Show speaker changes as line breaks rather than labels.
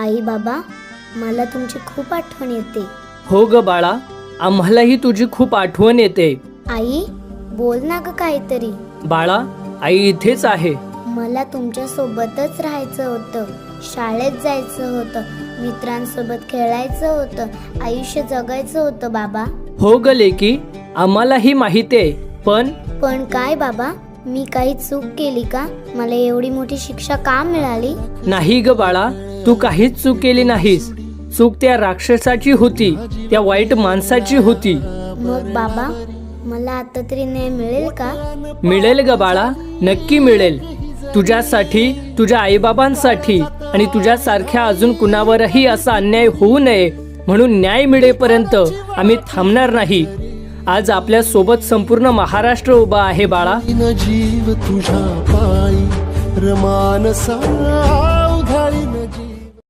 आई बाबा, मला तुमची खूप आठवण येते.
हो ग बाळा, आम्हालाही तुझी खूप आठवण येते.
आई, बोल ना ग काहीतरी.
बाळा, आई इथेच आहे.
मला तुमच्या सोबतच राहायचं होतं, शाळेत जायचं होतं, मित्रांसोबत खेळायचं होतं, आयुष्य जगायचं होतं बाबा.
हो ग लेकी, आम्हालाही माहिती आहे.
पण काय बाबा, मी काही चूक केली का? मला एवढी मोठी शिक्षा का मिळाली?
नाही ग बाळा, तू काहीच चूक केली नाहीस. चूक त्या राक्षसाची होती, त्या वाईट माणसाची होती.
मग बाबा, मला आता तरी न्याय मिळेल का?
मिळेल ग बाळा, नक्की मिळेल. तुझ्यासाठी, तुझ्या आईबाबांसाठी आणि तुझ्यासारख्या अजून कुणावरही असा अन्याय होऊ नये म्हणून न्याय मिळेपर्यंत आम्ही थांबणार नाही. आज आपल्या सोबत संपूर्ण महाराष्ट्र उभा आहे बाळा.
जीव तुझ्या पायी रमानसा